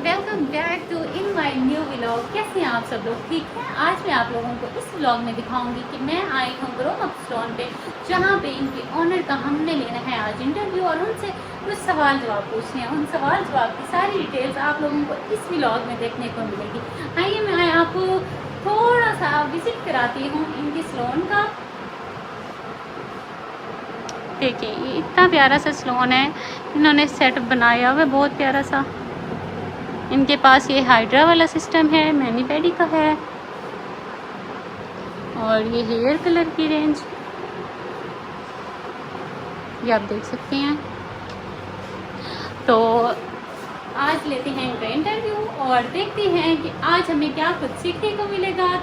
Welcome back to in my new vlog. कैसे हैं आप सब लोग? ठीक है। आज मैं आप लोगों को इस व्लॉग में दिखाऊंगी कि मैं आई हूँ ग्रोम अप सैलून पे, जहाँ पे इनके ओनर का हमने लेना है आज इंटरव्यू और उनसे कुछ सवाल जवाब पूछने हैं। उन सवाल जवाब की सारी डिटेल्स आप लोगों को इस व्लॉग में देखने को मिलेगी। आइए मैं आपको थोड़ा सा विजिट कराती हूँ इनकी सैलून का। देखिए ये इतना प्यारा सा सैलून है, इन्होंने सेटअप बनाया हुआ है बहुत प्यारा सा। इनके पास ये हाइड्रा वाला सिस्टम है, मैनी पेडी का है, और ये हेयर कलर की रेंज ये आप देख सकते हैं। तो आज लेते हैं इनका इंटरव्यू और देखते हैं कि आज हमें क्या कुछ सीखने को मिलेगा।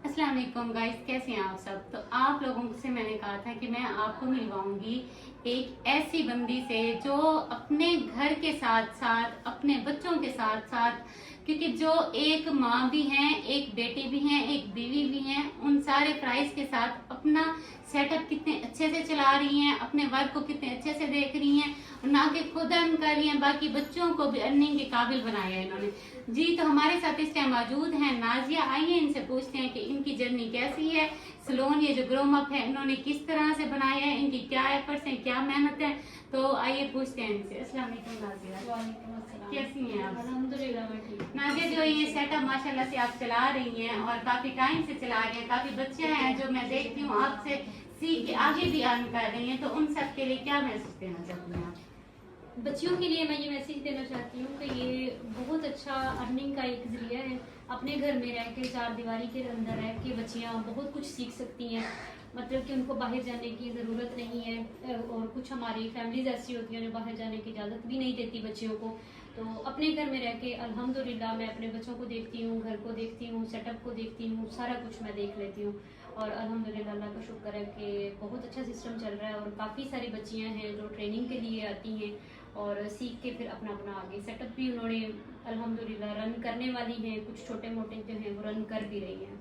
अस्सलाम वालेकुम गाइस, कैसे हैं आप सब? तो आप लोगों से मैंने कहा था कि मैं आपको मिलवाऊंगी एक ऐसी बंदी से जो अपने घर के साथ साथ अपने बच्चों के साथ साथ, क्योंकि जो एक माँ भी हैं, एक बेटी भी हैं, एक बीवी भी हैं, उन सारे प्राइस के साथ अपना सेटअप कितने अच्छे से चला रही हैं, अपने वर्क को कितने अच्छे से देख रही हैं, ना कि खुद अर्न कर रही हैं, बाकी बच्चों को भी अर्निंग के काबिल बनाया है इन्होंने जी। तो हमारे साथ इस टाइम मौजूद हैं नाजिया। आइए इनसे पूछते हैं कि इनकी जर्नी कैसी है, सैलून ये जो ग्रोम अप है इन्होंने किस तरह से बनाया है, इनकी क्या एफर्ट्स हैं, क्या मेहनत है। तो आइए पूछते हैं इनसे। अस्सलाम वालेकुम नाजिया। वालेकुम अस्सलाम। कैसी हैं आप? अल्हम्दुलिल्लाह मैं ठीक हूँ। नाजिया, जो ये सेटअप माशाल्लाह से आप चला रही हैं और काफी टाइम से चला रही हैं, काफी बच्चे हैं जो मैं देखती हूँ आपसे सीख के आगे भी अर्न कर रही हैं, तो उन सब के लिए क्या मैसेज देना चाहती हैं आप? बच्चियों के लिए मैं ये मैसेज देना चाहती हूँ कि ये बहुत अच्छा अर्निंग का एक जरिया है। अपने घर में रह के चार दीवारी के अंदर रह के बच्चियाँ बहुत कुछ सीख सकती हैं, मतलब कि उनको बाहर जाने की ज़रूरत नहीं है। और कुछ हमारी फैमिलीज ऐसी होती हैं जो बाहर जाने की इजाज़त भी नहीं देती बच्चियों को। तो अपने घर में रह के अल्हम्दुलिल्लाह मैं अपने बच्चों को देखती हूँ, घर को देखती हूँ, सेटअप को देखती हूँ, सारा कुछ मैं देख लेती हूँ। और अल्हम्दुलिल्लाह अल्लाह का शुक्र है कि बहुत अच्छा सिस्टम चल रहा है और काफ़ी सारी बच्चियाँ हैं जो ट्रेनिंग के लिए आती हैं और सीख के फिर अपना अपना आगे सेटअप भी उन्होंने अल्हम्दुलिल्लाह रन करने वाली हैं। कुछ छोटे मोटे जो हैं वो रन कर भी रही हैं।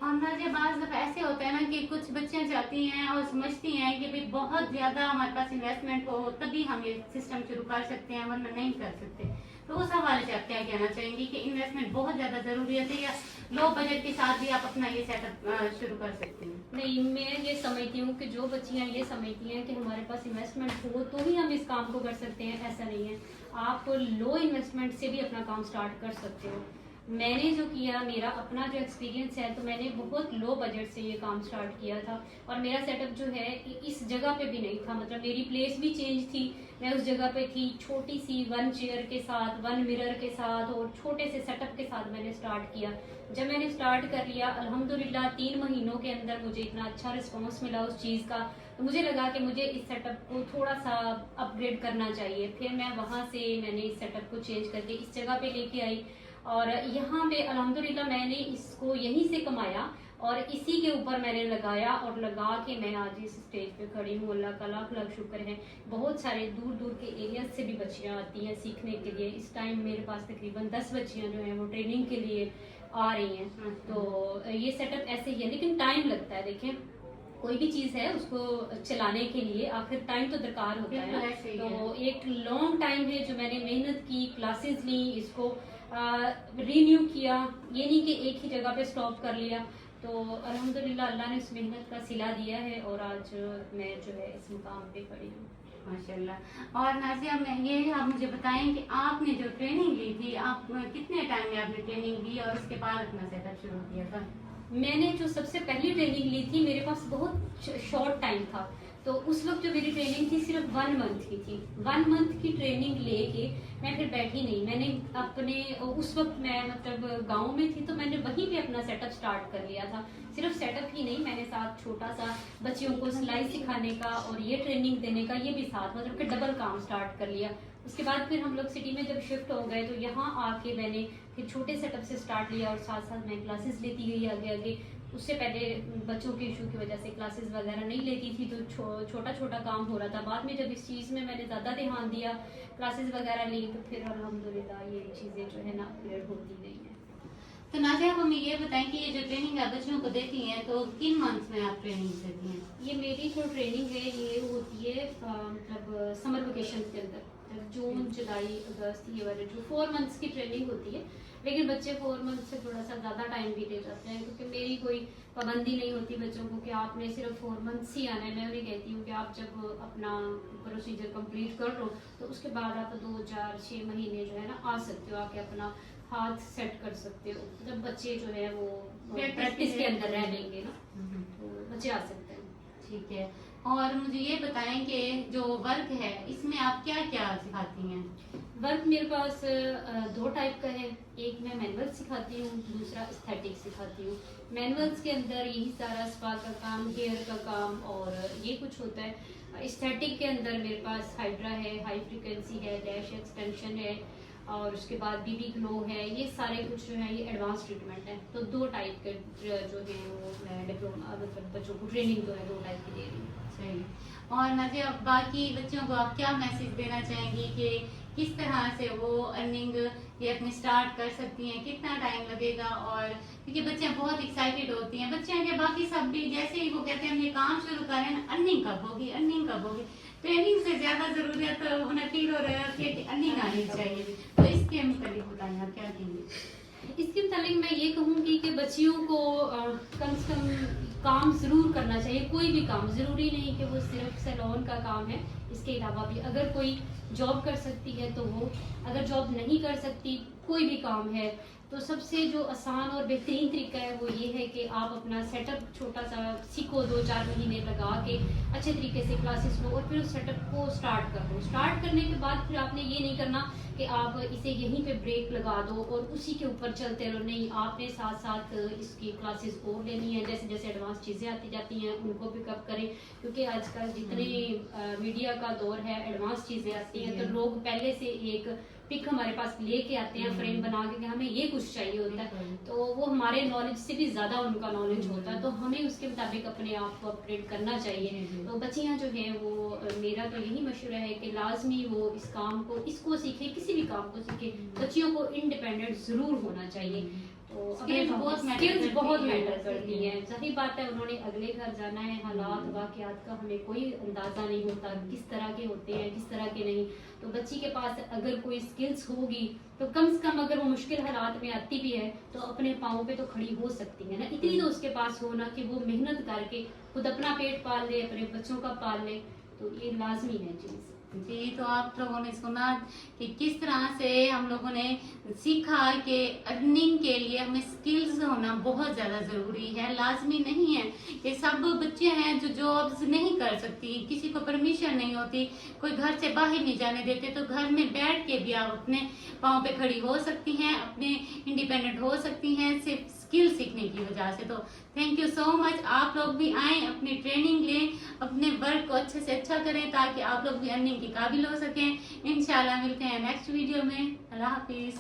और नाजिया, बाज़ दफ़ा ऐसे होता है ना कि कुछ बच्चियां चाहती हैं और समझती हैं कि भाई बहुत ज़्यादा हमारे पास इन्वेस्टमेंट हो तभी हम ये सिस्टम शुरू कर सकते हैं, वरना नहीं कर सकते। तो उस हवाले से आप क्या कहना चाहेंगी कि इन्वेस्टमेंट बहुत ज़्यादा ज़रूरी है या लो बजट के साथ भी आप अपना ये सेटअप शुरू कर सकती हैं? नहीं, मैं ये समझती हूँ कि जो बच्चियाँ ये समझती हैं कि हमारे पास इन्वेस्टमेंट हो तो ही हम इस काम को कर सकते हैं, ऐसा नहीं है। आप लो इन्वेस्टमेंट से भी अपना काम स्टार्ट कर सकते हो। मैंने जो किया, मेरा अपना जो एक्सपीरियंस है, तो मैंने बहुत लो बजट से ये काम स्टार्ट किया था और मेरा सेटअप जो है इस जगह पे भी नहीं था, मतलब मेरी प्लेस भी चेंज थी। मैं उस जगह पे थी छोटी सी 1 चेयर के साथ, 1 मिरर के साथ और छोटे से सेटअप के साथ मैंने स्टार्ट किया। जब मैंने स्टार्ट कर लिया अल्हम्दुलिल्लाह 3 महीनों के अंदर मुझे इतना अच्छा रिस्पॉन्स मिला उस चीज़ का, तो मुझे लगा कि मुझे इस सेटअप को थोड़ा सा अपग्रेड करना चाहिए। फिर मैं वहाँ से मैंने इस सेटअप को चेंज करके इस जगह पे लेके आई और यहाँ पे अल्हम्दुलिल्लाह मैंने इसको यहीं से कमाया और इसी के ऊपर मैंने लगाया और लगा के मैं आज इस स्टेज पे खड़ी हूँ। अल्लाह का लाख लाख शुक्र है। बहुत सारे दूर दूर के एरिया से भी बच्चियाँ आती हैं सीखने के लिए। इस टाइम मेरे पास तकरीबन 10 बच्चियाँ जो हैं वो ट्रेनिंग के लिए आ रही हैं। तो ये सेटअप ऐसे ही है, लेकिन टाइम लगता है। देखें, कोई भी चीज़ है उसको चलाने के लिए आखिर टाइम तो दरकार होता है ना। तो एक लॉन्ग टाइम है जो मैंने मेहनत की, क्लासेस ली, इसको रिन्यू किया। ये नहीं कि एक ही जगह पे स्टॉप कर लिया। तो अल्हम्दुलिल्लाह अल्लाह ने उस मेहनत का सिला दिया है और आज मैं जो है इस मुकाम पे खड़ी हूँ। माशाल्लाह। और नाज़िया, मैं ये आप मुझे बताएं कि आपने जो ट्रेनिंग ली थी, आप कितने टाइम में आपने ट्रेनिंग ली और उसके बाद अपना सेटअप शुरू किया था? मैंने जो सबसे पहली ट्रेनिंग ली थी, मेरे पास बहुत शॉर्ट टाइम था, तो उस वक्त जो मेरी ट्रेनिंग थी सिर्फ 1 मंथ की थी। 1 मंथ की ट्रेनिंग लेके मैं फिर बैठी नहीं, मैंने अपने उस वक्त मैं मतलब गांव में थी, तो मैंने वहीं पे अपना सेटअप स्टार्ट कर लिया था। सिर्फ सेटअप ही नहीं, मैंने साथ छोटा सा बच्चियों को सिलाई सिखाने का और ये ट्रेनिंग देने का ये भी साथ मतलब कि डबल काम स्टार्ट कर लिया। उसके बाद फिर हम लोग सिटी में जब शिफ्ट हो गए, तो यहाँ आके मैंने फिर छोटे सेटअप से स्टार्ट लिया और साथ साथ मैं क्लासेस लेती गई आगे आगे। उससे पहले बच्चों के इशू की वजह से क्लासेस वगैरह नहीं लेती थी, तो छोटा छोटा काम हो रहा था। बाद में जब इस चीज़ में मैंने ज़्यादा ध्यान दिया, क्लासेस वगैरह ली, तो फिर अल्हम्दुलिल्लाह ये चीज़ें जो है ना क्लियर होती गई हैं। तो नाज़िया, आप हमें ये बताएं कि ये जो ट्रेनिंग आप बच्चों को देती हैं, तो किन मंथ्स में आप ट्रेनिंग देती हैं? ये मेरी जो ट्रेनिंग है ये होती है मतलब समर वेकेशन के अंदर, जून जुलाई अगस्त, ये वाले जो 4 मंथ्स की ट्रेनिंग होती है। लेकिन बच्चे 4 मंथ से थोड़ा सा ज़्यादा टाइम भी ले जाते हैं, क्योंकि मेरी कोई पाबंदी नहीं होती बच्चों को कि आपने सिर्फ 4 मंथ्स ही आना है। मैं उन्हें कहती हूँ कि आप जब अपना प्रोसीजर कंप्लीट कर लो, तो उसके बाद आप 2 4 6 महीने जो है ना आ सकते हो, आके अपना हाथ सेट कर सकते हो। जब बच्चे जो है वो प्रैक्टिस के अंदर रह लेंगे ना, तो बच्चे आ सकते हैं। ठीक है। और मुझे ये बताएं कि जो वर्क है, इसमें आप क्या क्या सिखाती हैं? वर्क मेरे पास 2 टाइप का है। एक मैं मैनुअल सिखाती हूँ, दूसरा एस्थेटिक सिखाती हूँ। मैनुअल्स के अंदर यही सारा स्पा का काम, हेयर का काम और ये कुछ होता है। एस्थेटिक के अंदर मेरे पास हाइड्रा है, हाई फ्रिक्वेंसी है, लैश एक्सटेंशन है और उसके बाद बीबी ग्लो है। ये सारे कुछ जो है ये एडवांस ट्रीटमेंट है। तो 2 टाइप के जो है वो मैं डिप्लोमा मतलब बच्चों को ट्रेनिंग जो है 2 टाइप की दे रही हूँ। सही। और नाज़िया, बाकी बच्चों को आप क्या मैसेज देना चाहेंगी कि किस तरह से वो अर्निंग ये अपनी स्टार्ट कर सकती हैं, कितना टाइम लगेगा? और क्योंकि बच्चे बहुत एक्साइटेड होती हैं, बच्चे हैं कि बाकी सब भी जैसे ही वो कहते हैं हम ये काम शुरू करें ना, अर्निंग कब होगी, अर्निंग कब होगी। ट्रेनिंग से ज्यादा जरूरत उन्हें फील हो रहा है कि अर्निंग आनी चाहिए। तो इसके मुताबिक बताएं आप क्या कहेंगे? इसके मुताबिक मैं ये कहूँगी कि बच्चियों को कम से कम काम ज़रूर करना चाहिए। कोई भी काम, ज़रूरी नहीं कि वो सिर्फ सैलून का काम है, इसके अलावा भी अगर कोई जॉब कर सकती है तो वो, अगर जॉब नहीं कर सकती कोई भी काम है, तो सबसे जो आसान और बेहतरीन तरीका है वो ये है कि आप अपना सेटअप छोटा सा सीखो, 2 4 महीने लगा के अच्छे तरीके से क्लासेस लो और फिर उस सेटअप को स्टार्ट कर लो। स्टार्ट करने के बाद फिर आपने ये नहीं करना कि आप इसे यहीं पे ब्रेक लगा दो और उसी के ऊपर चलते रहो। नहीं, आपने साथ साथ इसकी क्लासेस और लेनी है। जैसे जैसे एडवांस चीज़ें आती जाती हैं उनको पिकअप करें, क्योंकि आजकल जितने मीडिया का दौर है, एडवांस चीज़ें आती हैं, तो लोग पहले से एक पिक हमारे पास लेके आते हैं फ्रेम बना के कि हमें ये कुछ चाहिए होता है, तो वो हमारे नॉलेज से भी ज़्यादा उनका नॉलेज होता है, तो हमें उसके मुताबिक अपने आप को अपग्रेड करना चाहिए। तो बच्चियाँ जो हैं वो, मेरा तो यही मशवरा है कि लाजमी वो इस काम को, इसको सीखे, किसी भी काम को सीखे। बच्चियों को इंडिपेंडेंट ज़रूर होना चाहिए। तो स्किल्स बहुत मैटर करती हैं। सही बात है, उन्होंने अगले घर जाना है, हालात वाक़यात का हमें कोई अंदाज़ा नहीं होता, किस तरह के होते हैं किस तरह के नहीं। तो बच्ची के पास अगर कोई स्किल्स होगी तो कम से कम अगर वो मुश्किल हालात में आती भी है तो अपने पाँव पे तो खड़ी हो सकती है ना। इतनी तो उसके पास हो ना कि वो मेहनत करके खुद अपना पेट पाल ले, अपने बच्चों का पाल ले, तो ये लाजमी है चीज़। जी, तो आप लोगों ने सुना कि किस तरह से हम लोगों ने सीखा कि अर्निंग के लिए हमें स्किल्स होना बहुत ज़्यादा ज़रूरी है। लाजमी नहीं है कि सब बच्चे हैं जो जॉब्स नहीं कर सकती, किसी को परमिशन नहीं होती, कोई घर से बाहर नहीं जाने देते, तो घर में बैठ के भी आप अपने पाँव पे खड़ी हो सकती हैं, अपने इंडिपेंडेंट हो सकती हैं सिर्फ स्किल सीखने की वजह से। तो थैंक यू सो मच। आप लोग भी आएँ, अपनी ट्रेनिंग लें, अपने वर्क को अच्छे से अच्छा करें ताकि आप लोग भी अर्निंग के काबिल हो सकें। इंशाल्लाह मिलते हैं नेक्स्ट वीडियो में। अल्लाह हाफिज़।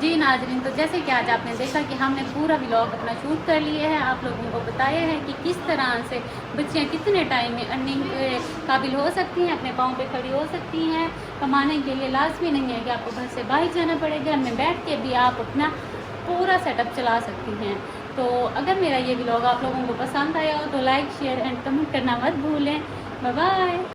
जी नाजरीन, तो जैसे कि आज आपने देखा कि हमने पूरा व्लॉग अपना शूट कर लिया है, आप लोगों को बताया है कि किस तरह से बच्चियाँ कितने टाइम में अर्निंग के काबिल हो सकती हैं, अपने पाँव पे खड़ी हो सकती हैं। कमाने के लिए लाजमी नहीं है कि आपको घर से बाहर जाना पड़े, घर में बैठ के भी आप अपना पूरा सेटअप चला सकती हैं। तो अगर मेरा ये व्लॉग आप लोगों को पसंद आया हो तो लाइक शेयर एंड कमेंट करना मत भूलें। Bye bye.